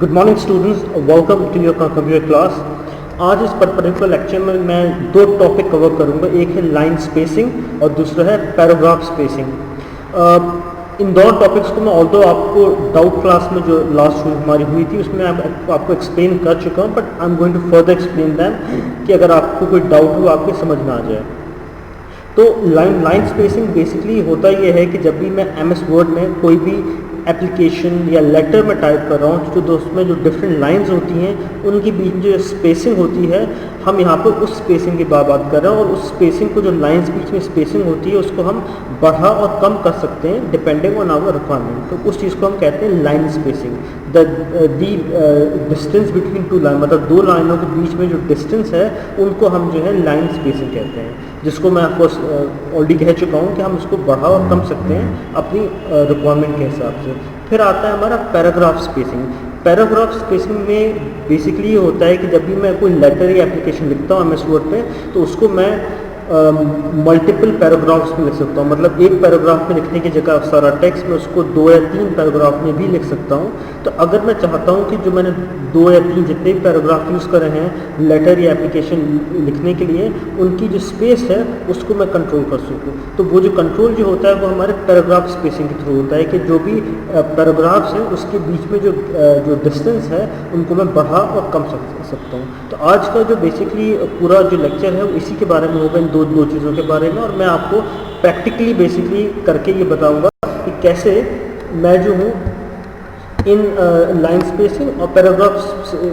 Good morning students, welcome to your computer class. आज इस particular lecture में मैं दो टॉपिक कवर करूंगा। एक है लाइन स्पेसिंग और दूसरा है पैराग्राफ स्पेसिंग। इन दोनों टॉपिक्स को मैं ऑल्दो आपको डाउट क्लास में जो लास्ट हमारी हुई थी उसमें आपको एक्सप्लेन कर चुका हूं, but I am going to further explain them कि अगर आपको कोई डाउट हो आपके समझ में आ जाए। तो लाइन स्पेसिंग बेसिकली होता यह है कि जब भी मैं MS वर्ड में कोई भी एप्लीकेशन या लेटर में टाइप कर रहा हूँ तो उसमें जो डिफरेंट लाइंस होती हैं उनके बीच में जो स्पेसिंग होती है, हम यहाँ पर उस स्पेसिंग की बात कर रहे हैं। और उस स्पेसिंग को, जो लाइंस बीच में स्पेसिंग होती है, उसको हम बढ़ा और कम कर सकते हैं डिपेंडिंग ऑन आवर रिक्वायरमेंट। तो उस चीज़ को हम कहते हैं line spacing. The distance between two line, मतलब दो लाइनों के बीच में जो डिस्टेंस है उनको हम जो है लाइन स्पेसिंग कहते हैं, जिसको मैं आपको ऑलरेडी कह चुका हूँ कि हम उसको बढ़ा और कम सकते हैं अपनी रिक्वायरमेंट के हिसाब से। फिर आता है हमारा पैराग्राफ स्पेसिंग। पैराग्राफ स्पेसिंग में बेसिकली ये होता है कि जब भी मैं कोई लेटर या एप्लीकेशन लिखता हूँ MS वर्ड पे, तो उसको मैं मल्टीपल पैराग्राफ्स में लिख सकता हूँ। मतलब एक पैराग्राफ में लिखने की जगह सारा टेक्स्ट में उसको 2 या 3 पैराग्राफ में भी लिख सकता हूँ। तो अगर मैं चाहता हूँ कि जो मैंने 2 या 3 जितने भी पैराग्राफ यूज़ करे हैं लेटर या एप्लीकेशन लिखने के लिए, उनकी जो स्पेस है उसको मैं कंट्रोल कर सकूँ, तो वो जो कंट्रोल जो होता है वो हमारे पैराग्राफ स्पेसिंग के थ्रू होता है कि जो भी पैराग्राफ्स हैं उसके बीच में जो डिस्टेंस है उनको मैं बढ़ा और कम सकता हूँ। तो आज का जो बेसिकली पूरा जो लेक्चर है वो इसी के बारे में होगा, इन दो चीज़ों के बारे में। और मैं आपको प्रैक्टिकली बेसिकली करके ये बताऊंगा कि कैसे मैं जो हूँ इन लाइन स्पेसिंग और पैराग्राफ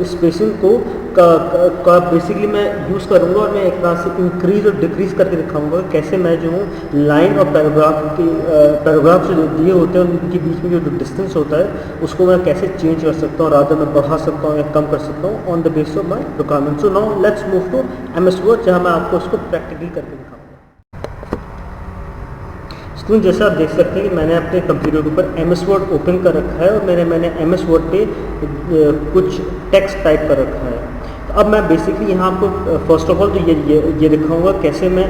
स्पेसिंग को का बेसिकली मैं यूज़ करूँगा, और मैं एक तरह से इंक्रीज और डिक्रीज़ करके दिखाऊंगा कैसे मैं जो हूँ लाइन और पैराग्राफ जो दिए होते हैं उनके बीच में जो डिस्टेंस होता है उसको मैं कैसे चेंज कर सकता हूँ, रादर मैं बढ़ा सकता हूँ या कम कर सकता हूँ on the basis of my requirement. So now let's move to MS word, जहाँ मैं आपको उसको प्रैक्टिकली करके दिखाऊंगा। स्टूडेंट, जैसा आप देख सकते हैं कि मैंने अपने कंप्यूटर के ऊपर MS वर्ड ओपन कर रखा है और मैंने MS वर्ड पे कुछ टेक्स्ट टाइप कर रखा है। तो अब मैं बेसिकली यहाँ आपको फर्स्ट ऑफ ऑल तो ये दिखाऊंगा कैसे मैं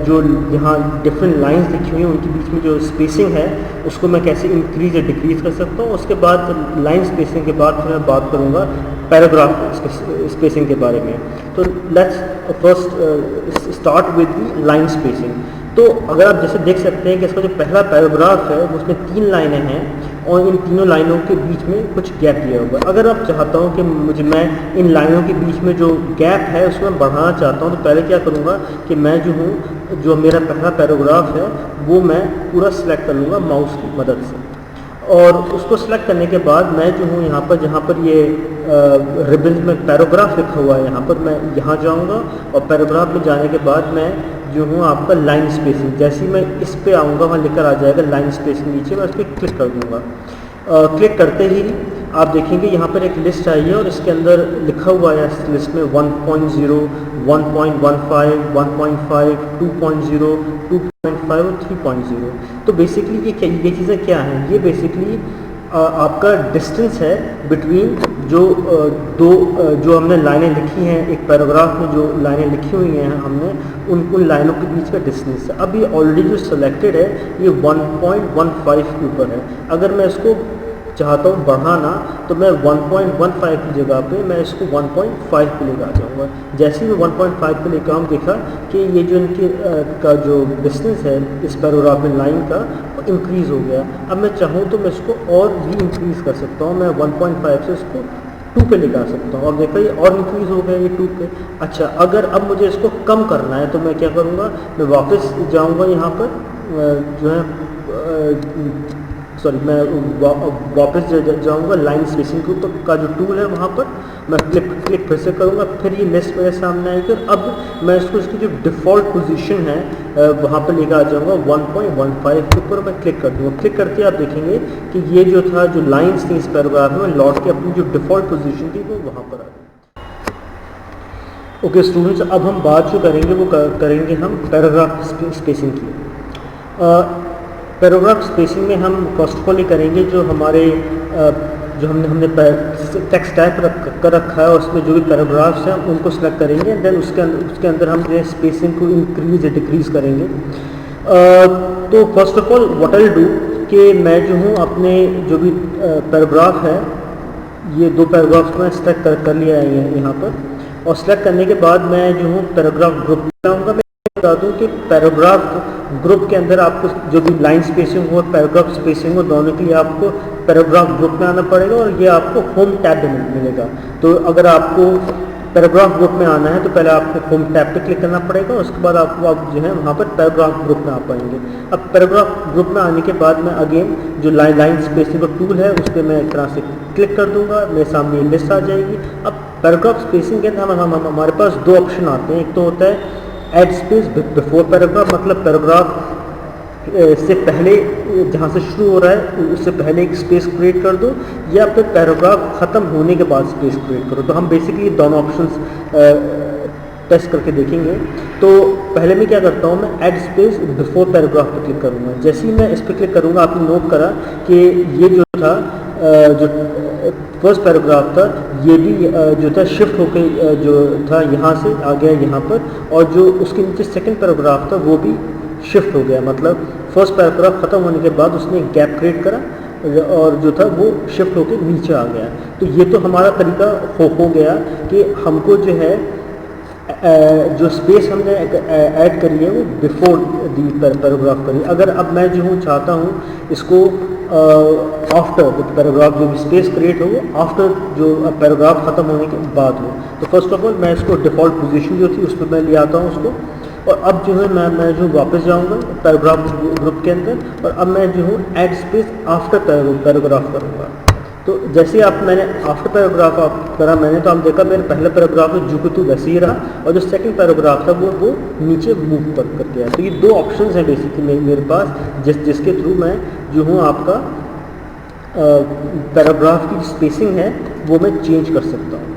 जो यहाँ डिफरेंट लाइंस लिखी हुई हैं उनके बीच में जो स्पेसिंग है उसको मैं कैसे इंक्रीज या डिक्रीज कर सकता हूँ। उसके बाद लाइन स्पेसिंग के बाद फिर मैं बात करूँगा पैराग्राफ स्पेसिंग के बारे में। तो let's first start with the line spacing. तो अगर आप जैसे देख सकते हैं कि इसका जो पहला पैराग्राफ है उसमें 3 लाइनें हैं और इन तीनों लाइनों के बीच में कुछ गैप दिया हुआ है। अगर आप चाहता हूँ कि मैं इन लाइनों के बीच में जो गैप है उसमें बढ़ाना चाहता हूँ, तो पहले क्या करूँगा कि मैं जो हूँ, जो मेरा पहला पैराग्राफ है वो मैं पूरा सिलेक्ट कर लूँगा माउस की मदद से। और उसको सिलेक्ट करने के बाद मैं जो हूँ यहाँ पर, जहाँ पर ये रिबन में पैराग्राफ लिखा हुआ है, यहाँ पर मैं यहाँ जाऊँगा और पैराग्राफ में जाने के बाद मैं जो हूँ आपका लाइन स्पेसिंग, जैसे ही मैं इस पे आऊँगा वहाँ लिखकर आ जाएगा लाइन स्पेसिंग, नीचे मैं उस पर क्लिक कर दूँगा। क्लिक करते ही आप देखेंगे यहाँ पर एक लिस्ट आई है और इसके अंदर लिखा हुआ है इस लिस्ट में 1.0, 1.15, 1.5, 2.0, 2.5 और 3.0। तो बेसिकली ये चीज़ें क्या हैं? ये बेसिकली आपका डिस्टेंस है बिटवीन जो हमने लाइनें लिखी हैं, एक पैराग्राफ में जो लाइनें लिखी हुई हैं हमने उन लाइनों के बीच का डिस्टेंस है। अब ये ऑलरेडी जो सिलेक्टेड है ये 1.15 के ऊपर है। अगर मैं इसको चाहता हूँ बढ़ाना तो मैं 1.15 की जगह पे मैं इसको 1.5 पे लेकर आ जाऊँगा। जैसे ही मैं 1.5 पे लेकर आऊँ, देखा कि ये जो इनके का जो डिस्टेंस है इस पैराग्राफ में लाइन का इंक्रीज़ हो गया। अब मैं चाहूँ तो मैं इसको और भी इंक्रीज़ कर सकता हूँ, मैं 1.5 से इसको 2 पे लेकर आ सकता हूँ। और देखो ये और इंक्रीज़ हो गया ये 2 पे। अच्छा, अगर अब मुझे इसको कम करना है तो मैं क्या करूँगा, मैं वापस जाऊँगा यहाँ पर जो है मैं वापस जाऊँगा लाइन स्पेसिंग का जो टूल है वहाँ पर मैं क्लिक फिर से करूँगा, फिर ये लिस्ट मेरे सामने आएगी और अब मैं इसकी जो डिफ़ॉल्ट पोजीशन है वहाँ पर लेकर आ जाऊँगा 1.15 के ऊपर मैं क्लिक कर दूँगा। क्लिक करके आप देखेंगे कि ये जो था, जो लाइन्स थी इस पैराग्राफ में, लौट के अपनी जो डिफ़ॉल्ट पोजीशन थी वो वहाँ पर आ गई। ओके स्टूडेंट्स, अब हम बात जो करेंगे वो करेंगे हम पैराग्राफ स्पेसिंग की। पैराग्राफ स्पेसिंग में हम फर्स्ट ऑफ ऑल ये करेंगे जो हमारे जो हमने टेक्स्ट टाइप कर रखा है उसमें जो भी पैराग्राफ्स हैं उनको सेलेक्ट करेंगे एंड देन उसके अंदर हम जो है स्पेसिंग को इंक्रीज या डिक्रीज करेंगे। तो first of all what I will do कि मैं जो हूँ अपने जो भी पैराग्राफ है ये 2 पैराग्राफ्स में सेलेक्ट कर लिया है यहाँ पर। और सेलेक्ट करने के बाद मैं जो हूँ पैराग्राफ ग्रुप में आऊँगा। मैं बता दूँ कि पैराग्राफ ग्रुप के अंदर आपको जो भी लाइन स्पेसिंग हो और पैराग्राफ स्पेसिंग हो, दोनों के लिए आपको पैराग्राफ ग्रुप में आना पड़ेगा और ये आपको होम टैब में मिलेगा। तो अगर आपको पैराग्राफ ग्रुप में आना है तो पहले आपको होम टैब पे क्लिक करना पड़ेगा, उसके बाद आपको आप जो है वहाँ पर पैराग्राफ ग्रुप में आ पाएंगे। अब पैराग्राफ ग्रुप में आने के बाद मैं अगेन जो लाइन स्पेसिंग का टूल है उस पर मैं एक तरह से क्लिक कर दूंगा, मेरे सामने लिस्ट आ जाएगी। अब पैराग्राफ स्पेसिंग के अंदर हमारे पास 2 ऑप्शन आते हैं। एक तो होता है ऐड स्पेस बिफोर पैराग्राफ, मतलब पैराग्राफ से पहले जहाँ से शुरू हो रहा है उससे पहले एक स्पेस क्रिएट कर दो, या फिर पैराग्राफ ख़त्म होने के बाद स्पेस क्रिएट करो। तो हम बेसिकली दोनों ऑप्शंस टेस्ट करके देखेंगे। तो पहले मैं क्या करता हूँ, मैं ऐड स्पेस बिफोर पैराग्राफ पर क्लिक करूँगा। जैसे ही मैं इस पर क्लिक करूँगा आपने नोट करा कि ये जो था जो फर्स्ट पैराग्राफ था ये भी जो था शिफ्ट होकर जो था यहाँ से आ गया यहाँ पर, और जो उसके नीचे सेकंड पैराग्राफ था वो भी शिफ्ट हो गया। मतलब फर्स्ट पैराग्राफ ख़त्म होने के बाद उसने एक गैप क्रिएट करा और जो था वो शिफ्ट होकर नीचे आ गया। तो ये तो हमारा तरीका हो गया कि हमको जो है जो स्पेस हमने ऐड करी है वो बिफोर दी पैराग्राफ करी। अगर अब मैं जो हूँ चाहता हूँ इसको आफ्टर पैराग्राफ जो भी स्पेस क्रिएट हो वो आफ्टर जो पैराग्राफ ख़त्म होने के बाद हो। तो फर्स्ट ऑफ ऑल मैं इसको डिफ़ॉल्ट पोजीशन जो थी उस पर मैं ले आता हूँ उसको, और अब जो है मैं जो वापस जाऊँगा पैराग्राफ ग्रुप के अंदर, और अब मैं जो हूँ ऐड स्पेस आफ्टर पैराग्राफ करूँगा। तो जैसे आप मैंने आफ्टर पैराग्राफ आप करा मैंने, तो आप देखा मेरे पहला पैराग्राफ जो कि तो वैसे ही रहा, और जो सेकंड पैराग्राफ था वो नीचे मूव कर गया। तो ये 2 ऑप्शंस हैं बेसिकली मेरे पास जिसके थ्रू मैं जो हूँ आपका पैराग्राफ की स्पेसिंग है वो मैं चेंज कर सकता हूँ।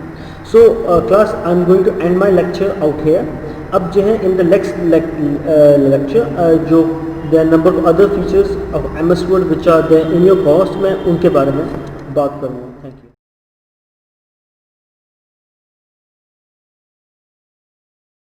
So class I am going to end my lecture out here. अब जो है इन द नेक्स्ट लेक्चर जो there number of other features of MS Word which are there in your course, मैं उनके बारे में बात करूँगा।